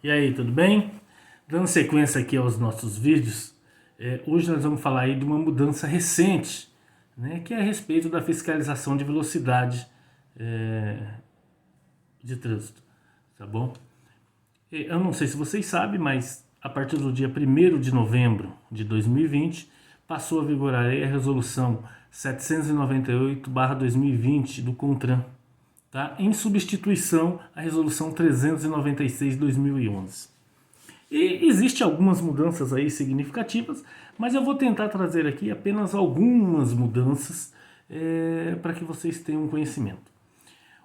E aí, tudo bem? Dando sequência aqui aos nossos vídeos, hoje nós vamos falar aí de uma mudança recente, né, que é a respeito da fiscalização de velocidade de trânsito, tá bom? Eu não sei se vocês sabem, mas a partir do dia 1º de novembro de 2020, passou a vigorar aí a resolução 798/2020 do CONTRAN, tá? Em substituição à resolução 396/2011. E existem algumas mudanças aí significativas, mas eu vou tentar trazer aqui apenas algumas mudanças para que vocês tenham um conhecimento.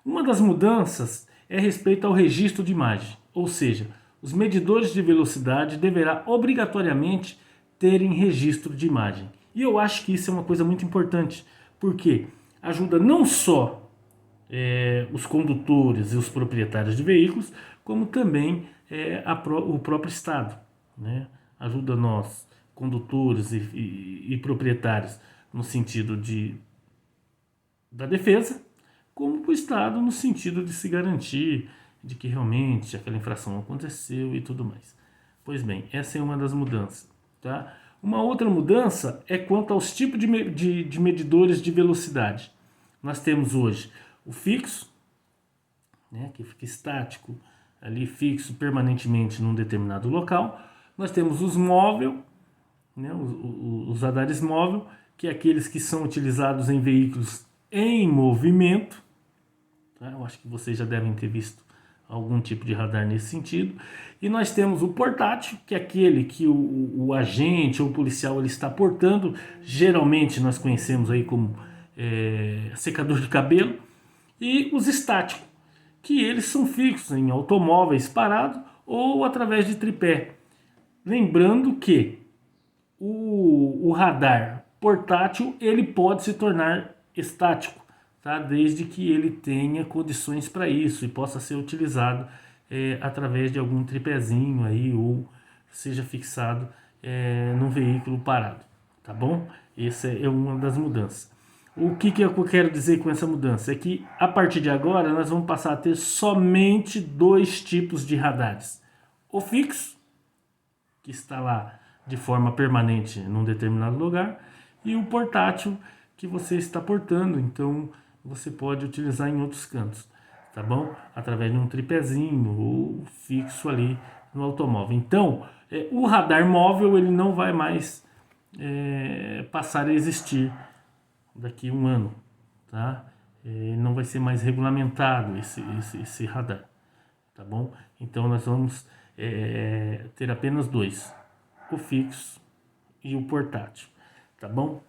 Uma das mudanças é respeito ao registro de imagem, ou seja, os medidores de velocidade deverá obrigatoriamente terem registro de imagem. E eu acho que isso é uma coisa muito importante, porque ajuda não só os condutores e os proprietários de veículos, como também o próprio Estado, né? Ajuda nós, condutores e proprietários, no sentido da defesa, como o Estado no sentido de se garantir de que realmente aquela infração aconteceu e tudo mais. Pois bem, essa é uma das mudanças, tá? Uma outra mudança é quanto aos tipos de medidores de velocidade. Nós temos hoje o fixo, né, que fica estático, ali fixo permanentemente num determinado local. Nós temos os móveis, né, os radares móveis, que é aqueles que são utilizados em veículos em movimento. Tá? Eu acho que vocês já devem ter visto algum tipo de radar nesse sentido. E nós temos o portátil, que é aquele que o agente ou o policial ele está portando. Geralmente nós conhecemos aí como secador de cabelo. E os estáticos, que eles são fixos em automóveis parados ou através de tripé. Lembrando que o radar portátil ele pode se tornar estático, tá? Desde que ele tenha condições para isso e possa ser utilizado através de algum tripézinho aí ou seja fixado num veículo parado, tá bom? Essa é uma das mudanças. O que eu quero dizer com essa mudança? É que a partir de agora nós vamos passar a ter somente dois tipos de radares. O fixo, que está lá de forma permanente num determinado lugar, e o portátil, que você está portando, então você pode utilizar em outros cantos, tá bom? Através de um tripézinho ou fixo ali no automóvel. Então, o radar móvel ele não vai mais passar a existir daqui a um ano, tá? Não vai ser mais regulamentado esse radar, tá bom? Então nós vamos ter apenas dois, o fixo e o portátil, tá bom?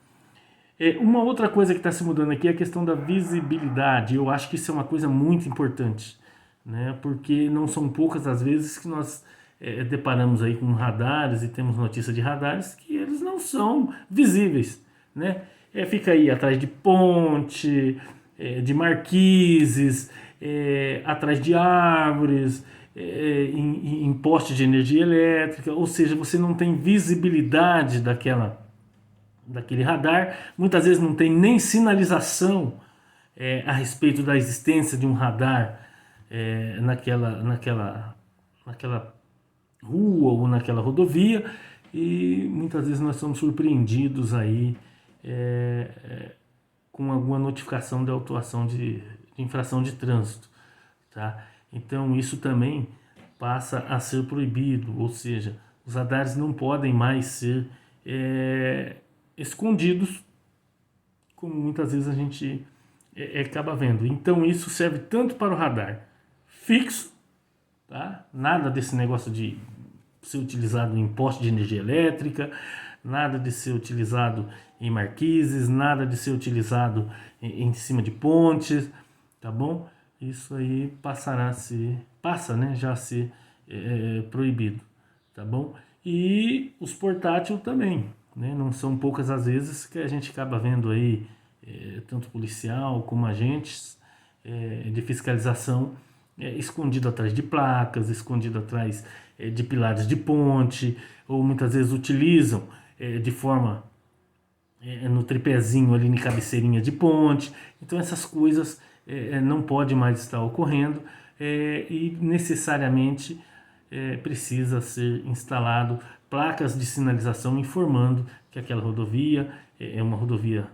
Uma outra coisa que está se mudando aqui é a questão da visibilidade. Eu acho que isso é uma coisa muito importante, né? Porque não são poucas as vezes que nós deparamos aí com radares e temos notícia de radares que eles não são visíveis, né? Fica aí atrás de ponte, de marquises, atrás de árvores, em postes de energia elétrica, ou seja, você não tem visibilidade daquele radar, muitas vezes não tem nem sinalização a respeito da existência de um radar naquela rua ou naquela rodovia, e muitas vezes nós somos surpreendidos aí com alguma notificação de autuação de infração de trânsito, tá? Então isso também passa a ser proibido, ou seja, os radares não podem mais ser escondidos, como muitas vezes a gente acaba vendo. Então isso serve tanto para o radar fixo, tá? Nada desse negócio de ser utilizado em poste de energia elétrica, nada de ser utilizado em marquises, nada de ser utilizado em cima de pontes, tá bom? Isso aí passa, né, já a ser proibido, tá bom? E os portáteis também, né? Não são poucas as vezes que a gente acaba vendo aí tanto policial como agentes de fiscalização escondido atrás de placas, escondido atrás de pilares de ponte, ou muitas vezes utilizam de forma no tripézinho ali, na cabeceirinha de ponte. Então essas coisas não podem mais estar ocorrendo e necessariamente precisa ser instalado placas de sinalização informando que aquela rodovia é uma rodovia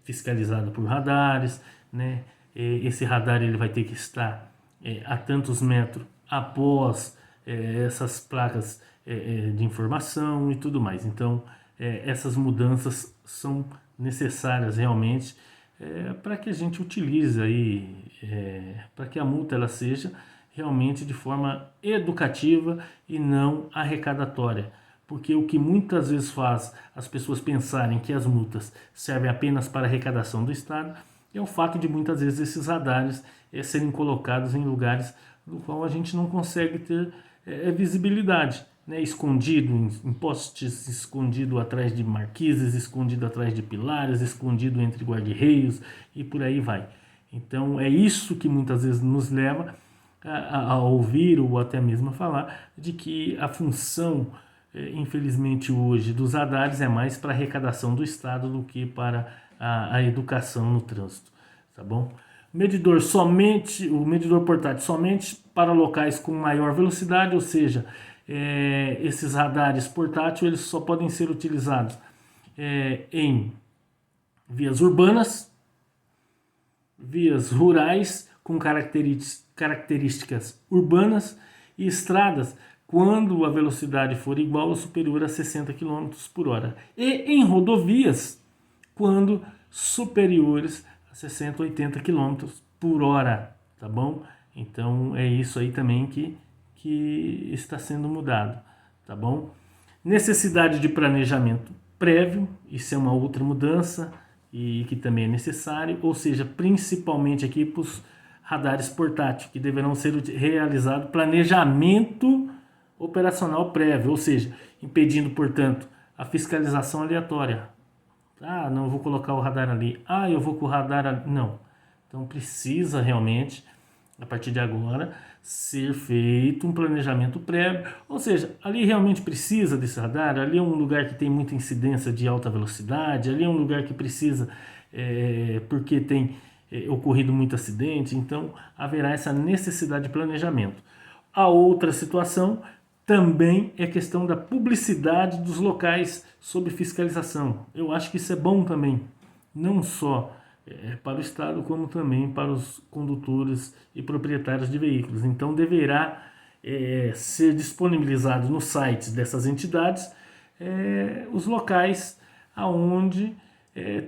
fiscalizada por radares, né? Esse radar ele vai ter que estar a tantos metros após essas placas de informação e tudo mais. Então, essas mudanças são necessárias realmente para que a gente utilize aí, para que a multa ela seja realmente de forma educativa e não arrecadatória. Porque o que muitas vezes faz as pessoas pensarem que as multas servem apenas para arrecadação do Estado é o fato de muitas vezes esses radares serem colocados em lugares no qual a gente não consegue ter visibilidade, né? Escondido em postes, escondido atrás de marquises, escondido atrás de pilares, escondido entre guarda-reios e por aí vai. Então é isso que muitas vezes nos leva a ouvir ou até mesmo a falar de que a função, infelizmente hoje, dos radares é mais para arrecadação do Estado do que para a educação no trânsito, tá bom? O medidor portátil somente para locais com maior velocidade, ou seja, esses radares portáteis eles só podem ser utilizados em vias urbanas, vias rurais com características urbanas e estradas quando a velocidade for igual ou superior a 60 km por hora. E em rodovias quando superiores a 60, 80 km por hora, tá bom? Então é isso aí também que está sendo mudado, tá bom? Necessidade de planejamento prévio, isso é uma outra mudança e que também é necessário, ou seja, principalmente aqui para os radares portáteis, que deverão ser realizado planejamento operacional prévio, ou seja, impedindo, portanto, a fiscalização aleatória. Ah, não vou colocar o radar ali. Ah, eu vou com o radar ali. Não. Então precisa realmente, a partir de agora, ser feito um planejamento prévio. Ou seja, ali realmente precisa desse radar, ali é um lugar que tem muita incidência de alta velocidade, ali é um lugar que precisa, porque tem ocorrido muito acidente, então haverá essa necessidade de planejamento. A outra situação também é questão da publicidade dos locais sob fiscalização. Eu acho que isso é bom também, não só para o Estado, como também para os condutores e proprietários de veículos. Então deverá ser disponibilizado nos sites dessas entidades os locais aonde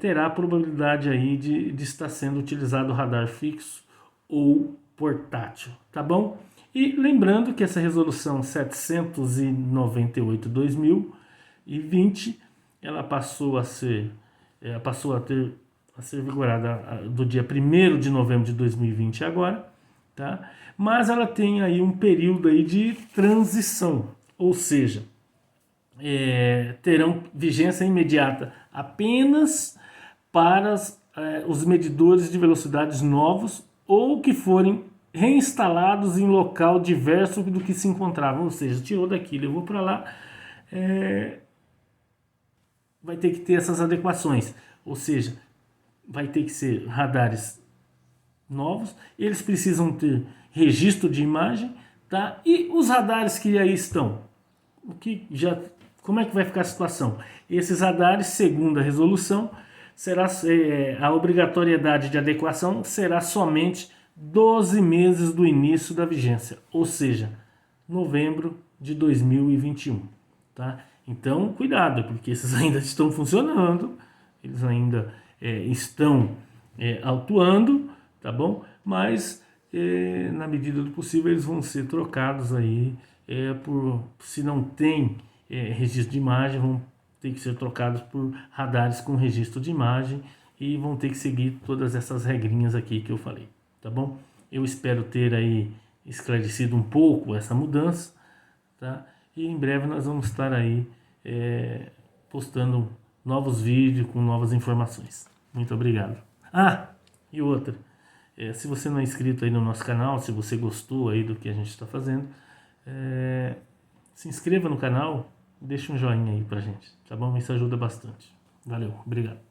terá a probabilidade aí de estar sendo utilizado o radar fixo ou portátil, tá bom? E lembrando que essa resolução 798/2020 ela passou a ser vigorada do dia 1º de novembro de 2020 agora, tá? Mas ela tem aí um período aí de transição, ou seja, terão vigência imediata apenas para os medidores de velocidades novos ou que forem reinstalados em local diverso do que se encontravam, ou seja, tirou daqui, levou para lá, vai ter que ter essas adequações, ou seja, vai ter que ser radares novos, eles precisam ter registro de imagem, tá? E os radares que aí estão, como é que vai ficar a situação? Esses radares, segundo a resolução, a obrigatoriedade de adequação será somente 12 meses do início da vigência, ou seja, novembro de 2021, tá? Então, cuidado, porque esses ainda estão funcionando, eles ainda estão autuando, tá bom? Mas, na medida do possível, eles vão ser trocados aí, se não tem registro de imagem, vão ter que ser trocados por radares com registro de imagem e vão ter que seguir todas essas regrinhas aqui que eu falei. Tá bom? Eu espero ter aí esclarecido um pouco essa mudança, tá? E em breve nós vamos estar aí postando novos vídeos com novas informações. Muito obrigado. Ah, e outra, se você não é inscrito aí no nosso canal, se você gostou aí do que a gente está fazendo, se inscreva no canal, deixa um joinha aí pra gente, tá bom? Isso ajuda bastante. Valeu, obrigado.